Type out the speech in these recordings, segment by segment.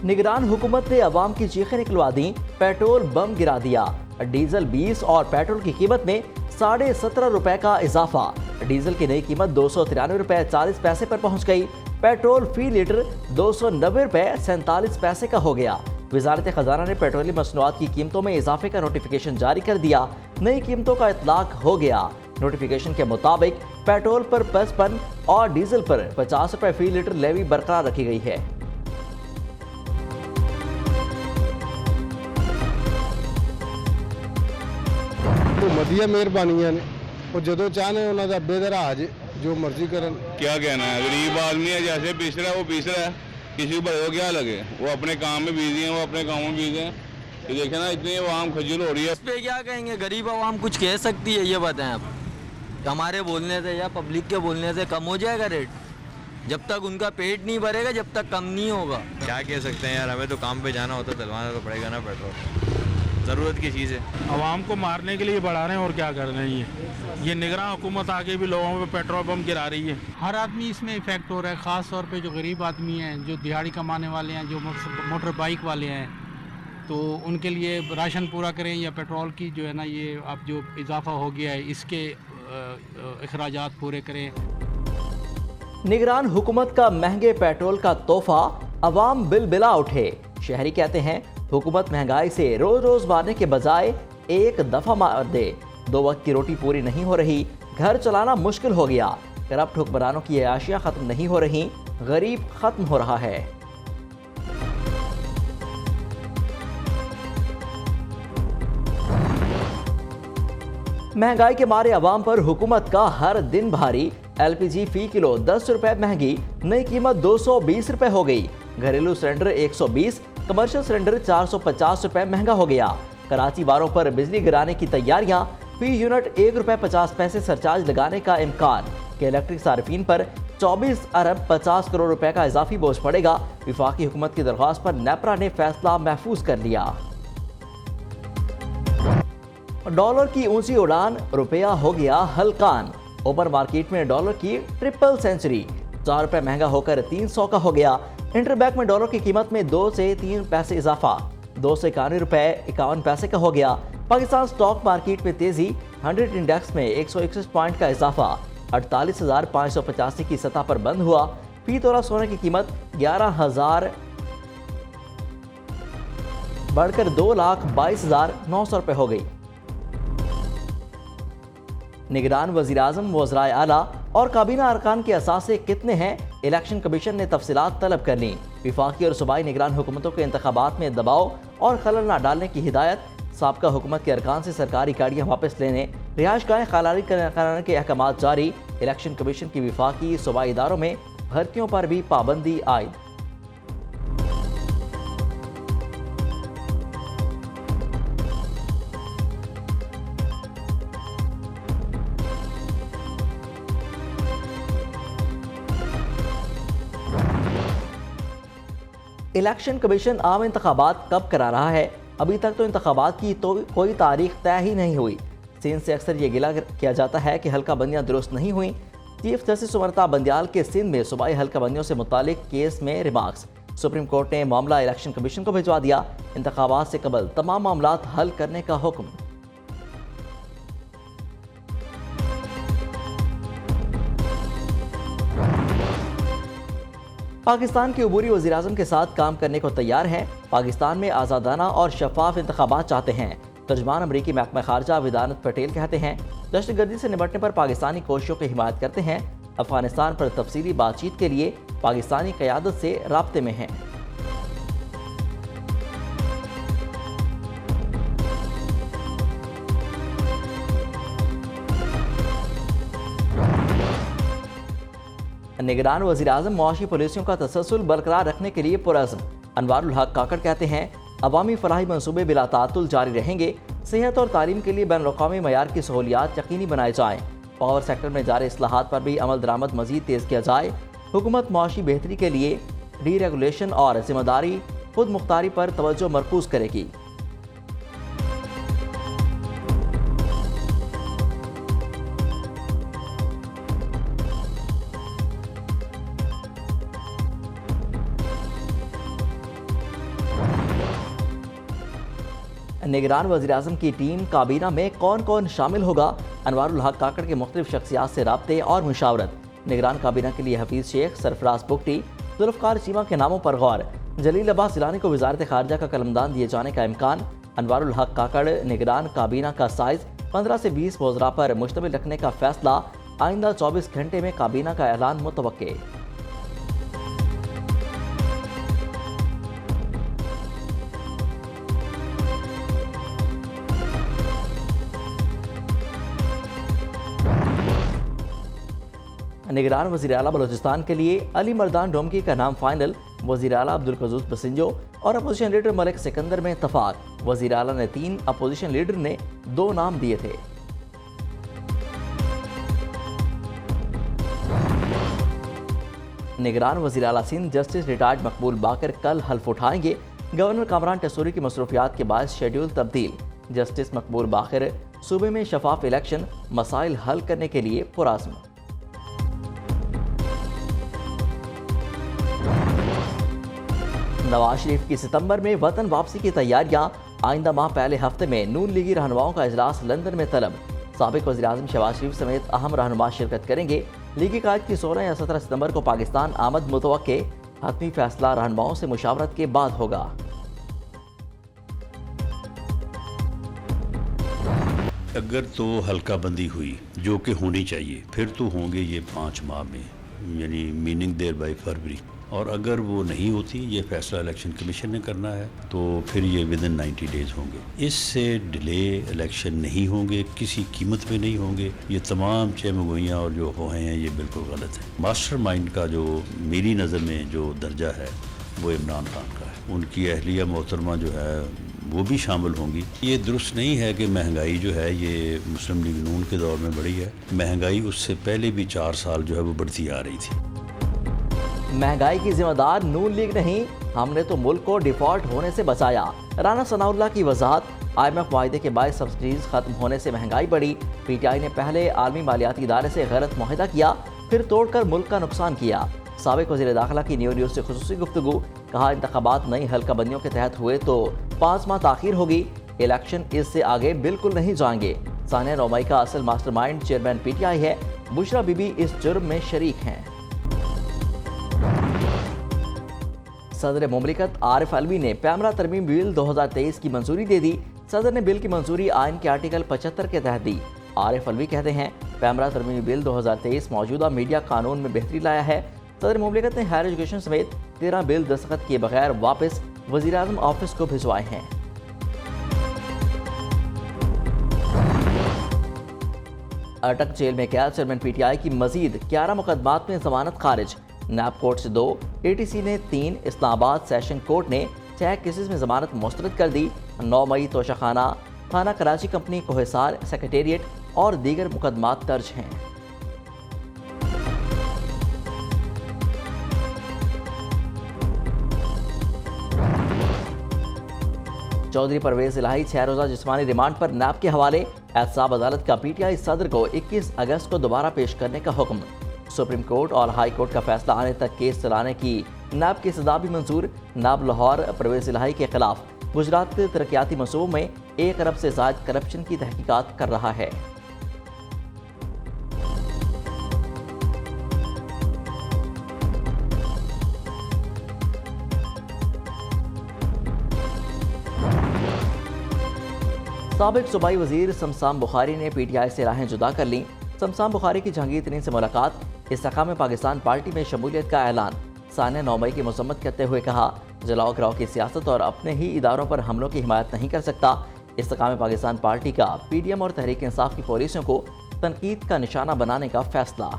निगरान हुकूमत ने अवाम की चीखें निकलवा दी, पेट्रोल बम गिरा दिया। डीजल 20 और पेट्रोल की कीमत में 17.5 रुपए का इजाफा। डीजल की नई कीमत 293 रुपए 40 पैसे पर पहुंच गई। पेट्रोल फी लीटर 290 रुपए 47 पैसे का हो गया। वजारत खजाना ने पेट्रोलियम मसनूआत की कीमतों में इजाफे का नोटिफिकेशन जारी कर दिया। नई कीमतों का इतलाक हो गया। नोटिफिकेशन के मुताबिक पेट्रोल पर 55 और डीजल पर 50 रुपए फी लीटर लेवी बरकरार रखी गई है। ਵਧੀਆ ਮਿਹਰਬਾਨੀਆਂ ਨੇ ਉਹ ਜਦੋਂ ਚਾਹਨੇ ਉਹਨਾਂ ਦਾ ਬੇਦਰਾਜ जो मर्जी करन। क्या कहना है, गरीब आदमी है, जैसे पीस रहा है वो पीस रहा है, किसी को बड़े को क्या लगे, वो अपने काम में बिजी हैं, वो अपने काम में बिजी हैं। ये देखें ना, इतनी आवाम खजूल हो रही है। इस पे क्या कहेंगे, गरीब आवाम कुछ कह सकती है, ये बताएं आप। हमारे बोलने से या पब्लिक के बोलने से कम हो जाएगा रेट? जब तक उनका पेट नहीं भरेगा जब तक कम नहीं होगा। क्या कह सकते हैं यार, हमें तो काम पे जाना होता, डलवाना तो पड़ेगा ना पेट्रोल, ज़रूरत की चीज़ है। आवाम को मारने के लिए बढ़ा रहे हैं और क्या कर रहे हैं। ये निगरान हुकूमत आके भी लोगों पे पेट्रोल बम गिरा रही है। हर आदमी इसमें इफेक्ट हो रहा है, ख़ास तौर पे जो गरीब आदमी हैं, जो दिहाड़ी कमाने वाले हैं, जो मोटर बाइक वाले हैं, तो उनके लिए राशन पूरा करें या पेट्रोल की जो है ना, ये अब जो इजाफा हो गया है इसके अखराजात पूरे करें। निगरान हुकूमत का महंगे पेट्रोल का तोहफा अवाम बिल बिला उठे। शहरी कहते हैं हुकूमत महंगाई से रोज रोज मारने के बजाय एक दफा मार दे। 2 वक्त की रोटी पूरी नहीं हो रही, घर चलाना मुश्किल हो गया। करप्ट हुक्मरानों की अयाशियां खत्म नहीं हो रही, गरीब खत्म हो रहा है। महंगाई के मारे अवाम पर हुकूमत का हर दिन भारी। LPG फी किलो 10 रुपए महंगी, नई कीमत 220 रुपए हो गई। घरेलू सिलेंडर 120, कमर्शियल सिलेंडर 450 रुपए महंगा हो गया। कराची वालों पर बिजली गिराने की तैयारियां, फी यूनिट 1 रुपए 50 पैसे सरचार्ज लगाने का इम्कान। के इलेक्ट्रिक सार्फिन पर 24 अरब 50 करोड़ रुपए का इजाफी बोझ पड़ेगा। विफाकी हुकूमत की दरख्वास्त पर नेपरा ने फैसला महफूज कर लिया। डॉलर की ऊंची उड़ान, रुपया हो गया हलकान। ओपन मार्केट में डॉलर की ट्रिपल सेंचुरी, 4 रुपए महंगा होकर 300 का हो गया। इंटरबैंक में डॉलर की कीमत में 2 से 3 पैसे इजाफा, 291 रुपए 51 पैसे का हो गया। पाकिस्तान स्टॉक मार्केट में तेजी, 100 इंडेक्स में 161 पॉइंट का इजाफा, 48,585 की सतह पर बंद हुआ। फी तोला सोने की कीमत 11,000 बढ़कर 2,22,900 रुपए हो गई। निगरान वज़ीर-ए-आज़म, वज़राए आला और काबीना अरकान के असासे कितने हैं, इलेक्शन कमीशन ने तफसीलात तलब कर ली। विफाकी और सूबाई निगरान हुकूमतों के इंतखाबात में दबाव और खलल न डालने की हिदायत। साबका हुकूमत के अरकान से सरकारी गाड़ियाँ वापस लेने, रिहाइशगाहें खाली कराने के अहकाम जारी। इलेक्शन कमीशन की विफाकी सूबाई इदारों में भर्तियों पर भी पाबंदी आयद। इलेक्शन कमीशन आम इंतखाबात कब करा रहा है? अभी तक तो इंतखाबात की तो कोई तारीख तय ही नहीं हुई। सिंध से अक्सर ये गिला किया जाता है कि हल्का बंदियाँ दुरुस्त नहीं हुई। चीफ जस्टिस उमरता बंदियाल के सिंध में सूबाई हल्का बंदियों से मुतालिक केस में रिमार्क्स। सुप्रीम कोर्ट ने मामला इलेक्शन कमीशन को भिजवा दिया। इंतखाबात से कबल तमाम मामलात हल करने का हुक्म। पाकिस्तान के अबूरी वज़ीर-ए-आज़म के साथ काम करने को तैयार हैं। पाकिस्तान में आज़ादाना और शफाफ इंतखाबात चाहते हैं। तर्जमान अमरीकी महकमा खारजा विदानत पटेल कहते हैं दहशतगर्दी से निपटने पर पाकिस्तानी कोशिशों की हिमायत करते हैं। अफगानिस्तान पर तफसीली बातचीत के लिए पाकिस्तानी क़यादत से राब्ते में हैं। निगरान वज़ीर-ए-आज़म मुआशी पॉलिसियों का तसलसल बरकरार रखने के लिए पुरअज़्म। अनवारुल हक काकड़ कहते हैं अवामी फलाही मनसूबे बिला तातुल जारी रहेंगे। सेहत और तालीम के लिए बैनुल-अक़वामी मयार की सहूलियात यकीनी बनाए जाएँ। पावर सेक्टर में जारी इस्लाहात पर भी अमल दरामद मज़ीद तेज़ किया जाए। हुकूमत मुआशी बेहतरी के लिए डीरेगुलेशन और जिम्मेदारी खुद मुख्तारी पर तवज्जो मरकूज करेगी। निगरान वज़ीर-ए-आज़म की टीम काबीना में कौन कौन शामिल होगा? अनवारुल हक काकड़ के मुख्तलिफ शख्सियात से राब्ते और मुशावरत। निगरान काबीना के लिए हफीज़ शेख, सरफराज बुगटी, जुल्फ़कार चीमा के नामों पर गौर। जलील अब्बास जिलानी को वज़ारत खारजा का कलमदान दिए जाने का इम्कान। अनवारुल हक काकड़ निगरान काबीना का साइज़ 15 से 20 वज़रा पर मुश्तमिल रखने का फैसला। आइंदा 24 घंटे में काबीना का ऐलान मुतवक्के। निगरान वज़ीर आला बलोचिस्तान के लिए अली मर्दान डोमकी का नाम फाइनल। वज़ीर आला अब्दुल क़ुद्दूस बसिंजो और अपोजिशन लीडर मलिक सिकंदर में इत्तफाक। वज़ीर आला ने 3, अपोजिशन लीडर ने 2 नाम दिए थे। निगरान वज़ीर आला सिंध जस्टिस रिटायर्ड मकबूल बाकर कल हल्फ उठाएंगे। गवर्नर कामरान टसूरी की मसरूफियात के बाद शेड्यूल तब्दील। जस्टिस मकबूल बाकर सूबे में शफाफ इलेक्शन मसाइल हल करने के लिए पुरअज़्म। नवाज शरीफ की सितंबर में वतन वापसी की तैयारियां। आइंदा माह पहले हफ्ते में नून लीगी रहनुमाओं का इजलास लंदन में तलब। साबिक वज़ीर-ए-आज़म शहबाज शरीफ समेत अहम रहनुमा शिरकत करेंगे। लीगी कायद की 16 या 17 सितंबर को पाकिस्तान आमद मुतवक्के। हतमी फैसला रहनुमाओं से मुशावरत के बाद होगा। अगर तो हल्का बंदी हुई जो कि होनी चाहिए, फिर तो होंगे ये 5 माह में, यानी मीनिंग देयर बाय फरवरी। और अगर वो नहीं होती, ये फैसला इलेक्शन कमीशन ने करना है, तो फिर ये विदिन 90 डेज़ होंगे। इससे डिले इलेक्शन नहीं होंगे, किसी कीमत पे नहीं होंगे। ये तमाम चमगोइयाँ और जो अफवाहें हैं ये बिल्कुल गलत है। मास्टरमाइंड का जो मेरी नज़र में जो दर्जा है वो इमरान खान का है। उनकी अहलिया मोहतरमा जो है वो भी शामिल होंगी। ये दुरुस्त नहीं है कि महंगाई जो है ये मुस्लिम लीग नून के दौर में बढ़ी है। महंगाई उससे पहले भी 4 साल जो है वो बढ़ती आ रही थी। महंगाई की जिम्मेदार नून लीग नहीं, हमने तो मुल्क को डिफॉल्ट होने से बचाया। राना सनाउल्लाह की वजाहत। IMF वायदे के बाद सब्सिडीज खत्म होने से महंगाई बढ़ी। PTI ने पहले आलमी मालियाती इदारे से गलत मुआहदा किया, फिर तोड़कर मुल्क का नुकसान किया। साबिक वज़ीर दाखिला की न्यूज़ से खुसूसी गुफ्तगू। कहा इंतखाबात नई हल्काबंदियों के तहत हुए तो 5 माह ताखीर होगी। इलेक्शन इससे आगे बिल्कुल नहीं जाएंगे। सानिया नौमई का असल मास्टरमाइंड चेयरमैन PTI है। बुशरा बीबी इस जुर्म में शरीक हैं। सदर मुमलिकत आरिफ अलवी ने पैमरा तरमीम बिल 2023 की मंजूरी दे दी। सदर ने बिल की मंजूरी आइन के आर्टिकल 75 के तहत दी। आरिफ अलवी कहते हैं पैमरा तरमीमी बिल 2023 मौजूदा मीडिया कानून में बेहतरी लाया है। सदर मुमलिकत ने हायर एजुकेशन समेत 13 बिल दस्तखत किए बगैर वापस वज़ीर-ए-आज़म ऑफिस को भिजवाए हैं। अटक जेल में कैद चेयरमैन PTI की मजीद 11 मुकदमात में जमानत खारिज। नैब कोर्ट से 2, ATC ने 3, इस्लामाबाद सेशन कोर्ट ने 6 केसेस में जमानत मुस्तरद कर दी। 9 मई तोशाखाना, थाना कराची कंपनी कोहिसार, सेक्रेटेरिएट और दीगर मुकदमात दर्ज हैं। चौधरी परवेज इलाही 6 रोज़ा जिस्मानी रिमांड पर नैब के हवाले। एहतसाब अदालत का PTI सदर को 21 अगस्त को दोबारा पेश करने का हुक्म। सुप्रीम कोर्ट और हाई कोर्ट का फैसला आने तक केस चलाने की नैब की सजा भी मंजूर। नैब लाहौर परवेज इलाही के खिलाफ गुजरात के तरक्याती मंसूबों में 1 अरब से ज़ायद करप्शन की तहकीकात कर रहा है। साबिक सूबाई वजीर शमशान बुखारी ने PTI से राहें जुदा कर लीं। शमशान बुखारी की जहांगीर तरीन से मुलाकात। इस्तेकाम में पाकिस्तान पार्टी में शमूलियत का ऐलान। सानिया नौमई की मजम्मत करते हुए कहा जलाओ गिराओ की सियासत और अपने ही इदारों पर हमलों की हिमायत नहीं कर सकता। इस्तेकाम में पाकिस्तान पार्टी का PDM और तहरीक इंसाफ की पॉलिसियों को तनकीद का निशाना बनाने का फैसला।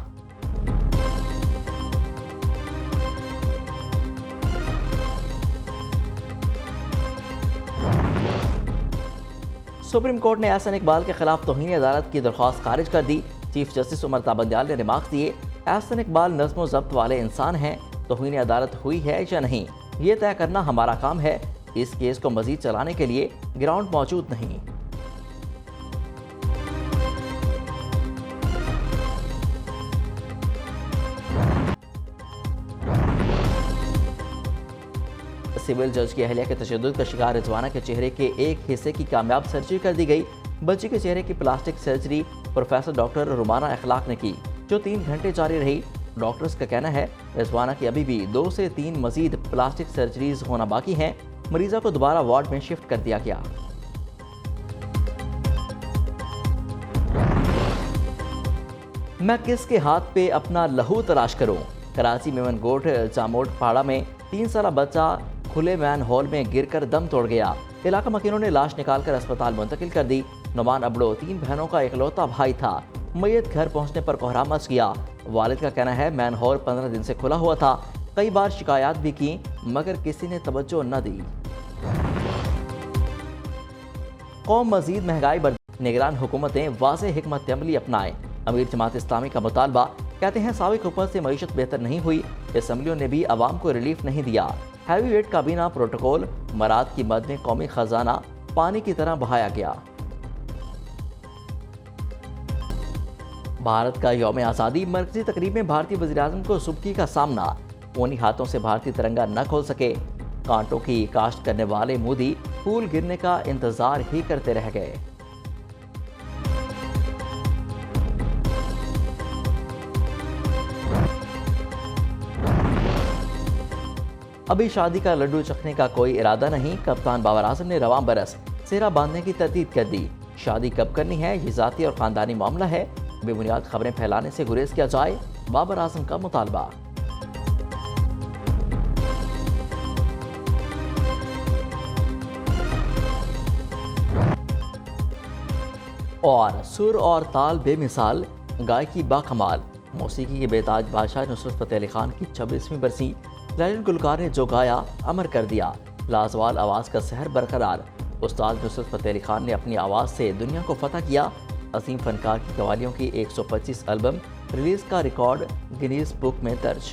सुप्रीम कोर्ट ने एहसन इकबाल के खिलाफ तौहीन अदालत की दरख्वास्त खारिज कर दी। चीफ जस्टिस उमर ताबंदियाल ने रिमार्क्स दिए एहसन इकबाल नज़्म ज़ब्त वाले इंसान हैं, तौहीन अदालत हुई है या नहीं ये तय करना हमारा काम है। इस केस को मजीद चलाने के लिए ग्राउंड मौजूद नहीं। सिविल जज की अहलिया के तशद्दुद का शिकार रिजवाना के चेहरे के एक हिस्से की कामयाब सर्जरी कर दी गई। बच्ची के चेहरे की प्लास्टिक सर्जरी प्रोफेसर डॉक्टर रुमाना अखलाक ने की, जो 3 घंटे जारी रही। डॉक्टर्स का कहना है रिजवाना की अभी भी 2 से 3 मजीद प्लास्टिक सर्जरीज होना बाकी हैं। मरीजा को दोबारा वार्ड में शिफ्ट कर दिया गया। मैं किसके हाथ पे अपना लहू तलाश करूं? कराची मेमन गोट जामोट पहाड़ा में 3 साल बच्चा खुले मैन हॉल में गिरकर दम तोड़ गया। इलाका मकीनों ने लाश निकालकर अस्पताल मुंतकिल कर दी। नुमान अबड़ो 3 बहनों का इकलौता भाई था। मैयत घर पहुंचने पर कोहराम मच गया। वालिद का कहना है मैन हॉल 15 दिन से खुला हुआ था। कई बार शिकायत भी की मगर किसी ने तवज्जो न दी। कौम मजीद महंगाई बढ़, निगरान हुकूमतें वाज़ेह हिकमत अमली अपनाएं। अमीर जमात इस्लामी का मुतालबा, कहते हैं साबिक हुकूमत से मईशत बेहतर नहीं हुई, असम्बलियों ने भी आवाम को रिलीफ नहीं दिया। हैवी वेट काबीना प्रोटोकॉल, मराद की मद में कौमी खजाना पानी की तरह बहाया गया। भारत का यौम आज़ादी मरकजी तकरीब में भारतीय वज़ीर-ए-आज़म को सुबकी का सामना, ऊनी हाथों से भारतीय तिरंगा न खोल सके। कांटों की काश्त करने वाले मोदी फूल गिरने का इंतजार ही करते रह गए। अभी शादी का लड्डू चखने का कोई इरादा नहीं। कप्तान बाबर आजम ने रवां बरस सेहरा बांधने की तरतीब कर दी। शादी कब करनी है ये ज़ाती और ख़ानदानी मामला है, बेबुनियाद खबरें फैलाने से गुरेज किया जाए, बाबर आजम का मुतालबा। और सुर और ताल बेमिसाल, गायकी बाकमाल, मौसीकी के बेताज बादशाह नुसरत फ़तेह अली खान की 26वीं बरसी। लाइलन गुलकार ने जो गाया अमर कर दिया। लाजवाल आवाज़ का सहर बरकरार। उस्ताद नुसरत फ़तेह अली खान ने अपनी आवाज़ से दुनिया को फतह किया। अजीम फनकार की कवालियों की 125 एल्बम रिलीज़ का रिकॉर्ड गिनीज बुक में दर्ज।